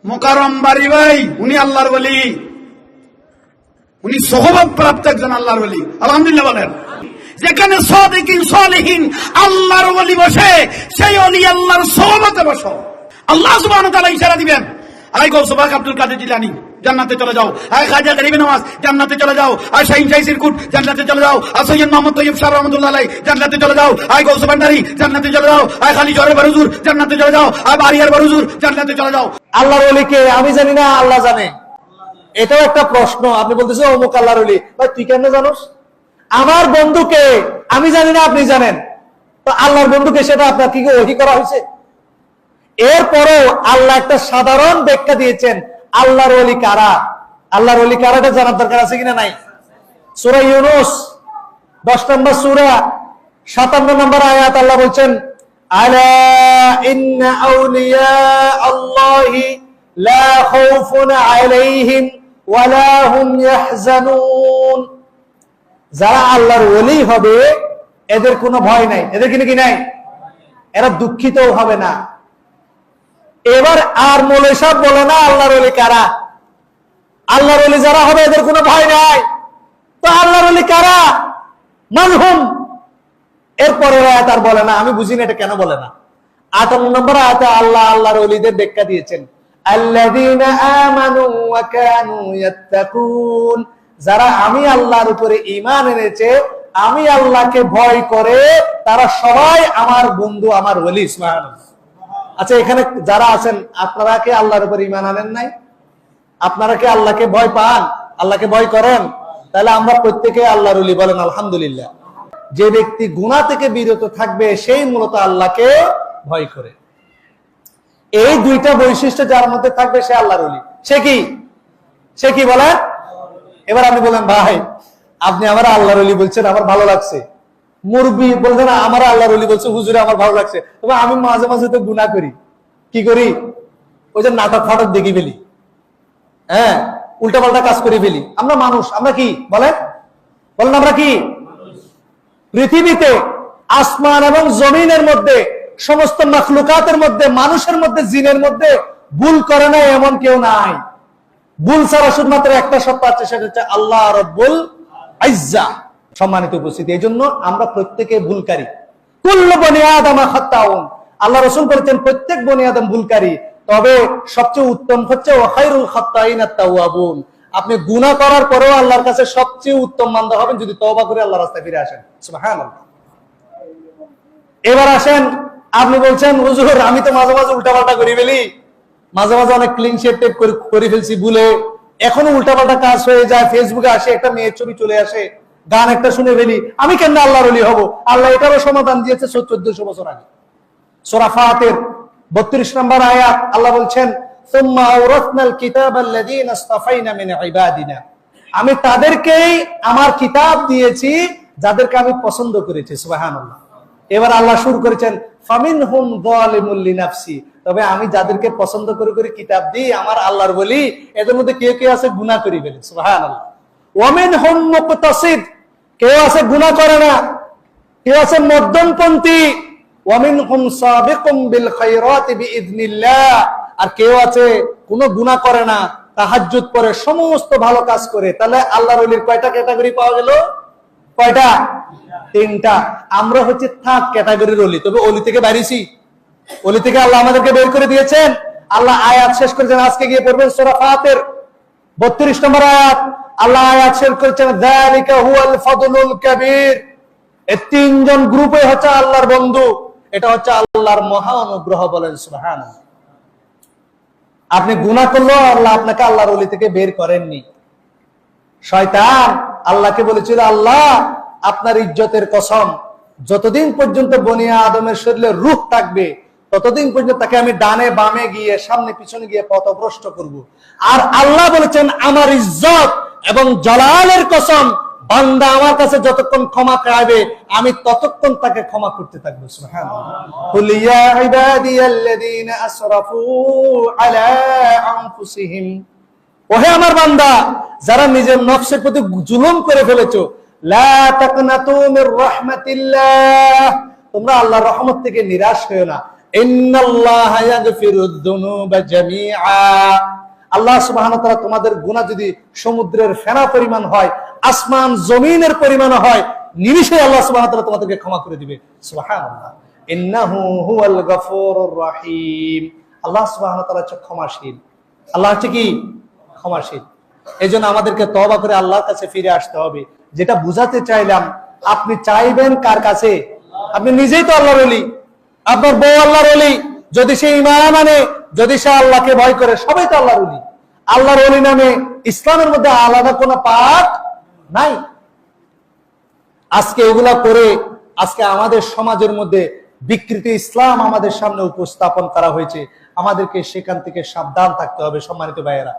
মুকাররম বাড়ি ভাই, উনি আল্লাহর ওলি, উনি সোহবত প্রাপ্ত একজন আল্লাহর ওলি। আলহামদুলিল্লাহ বলেন। যেখানে সাদিকিন সালিহিন আল্লাহর ওলি বসে, সেই ওলি আল্লাহর সোহবতে বসো। আল্লাহ সুবহানাহু ওয়া তাআলা ইশারা দিবেন, আই গৌসবাক আব্দুল কাদের জিলানী জান্নাতে চলে যাও, আই খাজা গরিব নওয়াজ জান্নাতে চলে যাও, আই শাহিন শাহী সিরকুট জান্নাতে চলে যাও, আই সৈয়দ মোহাম্মদ তৈয়ব শাহ রহমাতুল্লাহ আলাইহি জান্নাতে চলে যাও, আই গৌস ভান্ডারী জান্নাতে চলে যাও, আই খালি জরে বরহুজুর জান্নাতে চলে যাও, আই বারিয়ার বরহুজুর জান্নাতে চলে যাও। আল্লাহর ওলিকে আমি জানি না, আল্লাহ জানে। এটাও একটা প্রশ্ন। আপনি বলতেছেন অমুক আল্লাহর ওলি, ভাই তুই কেন জানোস? আমার বন্ধুকে আমি জানি না, আপনি জানেন, তো আল্লাহর বন্ধুকে সেটা আপনার কি ওহী করা হয়েছে? এরপরও আল্লাহ একটা সাধারণ ব্যাখ্যা দিয়েছেন আল্লাহর ওলি কারা। আল্লাহর ওলি কারাটা জানার দরকার আছে কিনা নাই? সূরা ইউনূস 10 নম্বর সূরা 57 নম্বর আয়াত আল্লাহ বলছেন, আলা ইন্না আউলিয়া আল্লাহি লা খাউফুন আলাইহিম ওয়া লা হুম ইয়াহজানুন। যারা আল্লাহর ওলি হবে এদের কোনো ভয় নাই, এদের কি নাই, এরা দুঃখিতও হবে না। এবার আর মৌলভী সাহেব বলে না আল্লাহর ওলি কারা। আল্লাহর ওলি যারা হবে এদের কোনো ভয় নাই। তো আল্লাহর ওলি কারা? মানহুম। এরপরে আয়াত আর বলে না, আমি বুঝি না এটা কেন বলে না। 58 নম্বর আয়াতে আল্লাহ আল্লাহর ওলিদের ব্যাখ্যা দিয়েছেন, আল্লাযীনা আমানু ওয়া কানু ইয়াত্তাকুন। যারা আমি আল্লাহর উপরে ঈমান এনেছে, আমি আল্লাহকে ভয় করে, তারা সবাই আমার বন্ধু, আমার ওলি। সুবহানাল্লাহ। আচ্ছা, এখানে যারা আছেন আপনারা কি আল্লাহর উপর ঈমান আনেন নাই? আপনারা কি আল্লাহকে ভয় পান, আল্লাহকে ভয় করেন? তাহলে আমরা প্রত্যেকে আল্লাহর ওলি, বলেন আলহামদুলিল্লাহ। যে ব্যক্তি গুনাহ থেকে বিরত থাকবে সেই মূলত আল্লাহকে ভয় করে। এই দুইটা বৈশিষ্ট্য যার মধ্যে থাকবে সে আল্লাহর ওলি। সে কি বলে? এবার আপনি বলেন, ভাই আপনি আমার আল্লাহর ওলি বলছেন, আমার ভালো লাগছে। মুরব্বি বলছেন আমার আল্লাহর ওলি বলছে, হুজুরে আমার ভালো লাগছে। তবে আমি মাঝে মাঝে তো গুনাহ করি। কি করি? ওই যে নাটক ফাটক দেখি ফেলি, হ্যাঁ, উল্টাপাল্টা কাজ করে ফেলি। আমরা মানুষ, আমরা কি বলেন আমরা কি? পৃথিবীতে আসমান এবং জমিনের মধ্যে, সমস্ত মাখলুকাতের মধ্যে, মানুষের মধ্যে, জিনের মধ্যে ভুল করে না এমন কেউ নাই। ভুল ছাড়া শুধুমাত্র একটা সত্তা আছে, সেটা হচ্ছে আল্লাহ রব্বুল ইজ্জা। সম্মানিত উপস্থিতি, এই জন্য আমরা প্রত্যেকে ভুলকারী। কুল্লু বনি আদম খাত্তাউন। আল্লাহ রাসূল বলেছেন প্রত্যেক বনি আদম ভুলকারী, তবে সবচেয়ে উত্তম হচ্ছে ওয়া খায়রুল খাত্তাইন আত-তাওয়াবুন। আপনি গুনাহ করার পরেও আল্লাহর কাছে সবচেয়ে উত্তম বান্দা হবেন যদি তওবা করে আল্লাহর রাস্তায় ফিরে আসেন। সুবহানাল্লাহ। এবার আসেন, আপনি বলছেন হুজুর আমি তো মাঝে মাঝে উল্টাপাল্টা করে ফেলি, মাঝে মাঝে অনেক ক্লিন শেভ টেপ করে ফেলছি ভুলে, এখনো উল্টাপাল্টা কাজ হয়ে যায়। ফেসবুকে আসে একটা মেয়ের ছবি চলে আসে, গান একটা শুনে ফেলি, আমি কেন আল্লাহর ওলি হব? আল্লাহ এটারও সমাধান দিয়েছে 1400 বছর আগে। সূরা ফাতির 32 নম্বর আয়াত আল্লাহ বলছেন, সুম্মা আওরাসনাল কিতাবাল্লাযীনা ইসতাফাইনা মিন ইবাদিনা। আমি তাদেরকেই আমার কিতাব দিয়েছি যাদেরকে আমি পছন্দ করেছি। সুবহানাল্লাহ। এবার আল্লাহ শুরু করেছেন, ফামিনহুম যালিমুল লিনাফসি। তবে আমি যাদেরকে পছন্দ করে কিতাব দিই, আমার আল্লাহর বলি, এদের মধ্যে কেউ কেউ আছে গুনাহ করে ফেলে। সুবহানাল্লাহ। ওয়া মিনহুম মুকতাসিদ। কেউ আছে গুনাহ করে না, কেউ আছে মধ্যমপন্থী। ওয়া মিনহুম সাবিকুম বিল খায়রাতি বিইذনিল্লাহ। আর কেউ আছে কোনো গুনাহ করে না, তাহাজ্জুদ পড়ে, সমস্ত ভালো কাজ করে। তাহলে আল্লাহর ওলির কয়টা ক্যাটাগরি পাওয়া গেল? কয়টা? 3টা। আমরা হচ্ছে থার্ড ক্যাটাগরির ওলি। তবে ওলি থেকে বাইরেছি, ওলি থেকে আল্লাহ আমাদেরকে বের করে দিয়েছেন। আল্লাহ আয়াত শেষ করেছেন, আজকে গিয়ে পড়বেন সূরা ফাতির 32 নম্বর আয়াত। আল্লাহ আয়াত শেষ করেছেন, যালিকা হুয়াল ফাদলুল কাবীর। এই 3 জন গ্রুপে হচ্ছে আল্লাহর বন্ধু। এটা হচ্ছে আল্লাহর মহা অনুগ্রহ, বলেন সুবহানাল্লাহ। আপনি গুনাহ করলেও আল্লাহ আপনাকে আল্লাহর ওলি থেকে বের করেননি। শয়তান আল্লাহকে বলেছিল, আল্লাহ আপনার ইজ্জতের কসম, যতদিন পর্যন্ত বনি আদমের শরীরে রূহ থাকবে ততদিন পর্যন্ত তাকে আমি ডানে বামে গিয়ে সামনে পিছনে গিয়ে পথভ্রষ্ট করব। আর আল্লাহ বলেছেন, আমার ইজ্জত এবং জালালের কসম, বান্দা আমার কাছে যতক্ষণ ক্ষমা চাইবে আমি ততক্ষণ তাকে ক্ষমা করতে থাকবো। সুবহানাল্লাহ। কুল ইয়া ইবাদিয়াল্লাযীনা আসরাফু আলা আনফুসিহিম। ওহে আমার বান্দা, যারা নিজের নফসের প্রতি জুলুম করে ফেলেছো, লা তাকনাতু মির রাহমাতিল্লাহ। তোমরা আল্লাহর রহমত থেকে নিরাশ হয়ো না। ইন্নাল্লাহা ইয়াগফিরুদ যুনুবা জামিআ, আল্লাহ সুবহানাহু ওয়া তাআলা তোমাদের গুনাহ যদি সমুদ্রের ফেনা পরিমাণ হয়, আসমান জমিনের পরিমাণ হয়, নিমিষে আল্লাহ সুবহানাহু ওয়া তাআলা তোমাদেরকে ক্ষমা করে দিবে। সুবহানাল্লাহ। ইন্নাহু হুয়াল গফুরুর রহিম, আল্লাহ সুবহানাহু ওয়া তাআলা হচ্ছে ক্ষমাশীল। আল্লাহ হচ্ছে কি? ক্ষমাশীল। এজন্য আমাদেরকে তওবা করে আল্লাহর কাছে ফিরে আসতে হবে। যেটা বুঝাতে চাইলাম, আপনি চাইবেন কার কাছে? আপনি নিজেই তো আল্লাহর ওলি, আপনার বউ আল্লাহর ওলি, যদি সে ঈমান আনে, যদি সে আল্লাহকে ভয় করে, সবাই তো আল্লাহর ওলি। আল্লাহর ওলি নামে ইসলামের মধ্যে আলাদা কোনো পাঠ নাই। আজকে এগুলা করে আজকে আমাদের সমাজের মধ্যে বিকৃত ইসলাম আমাদের সামনে উপস্থাপন করা হয়েছে। আমাদেরকে সেখান থেকে সাবধান থাকতে হবে। সম্মানিত ভাইয়েরা,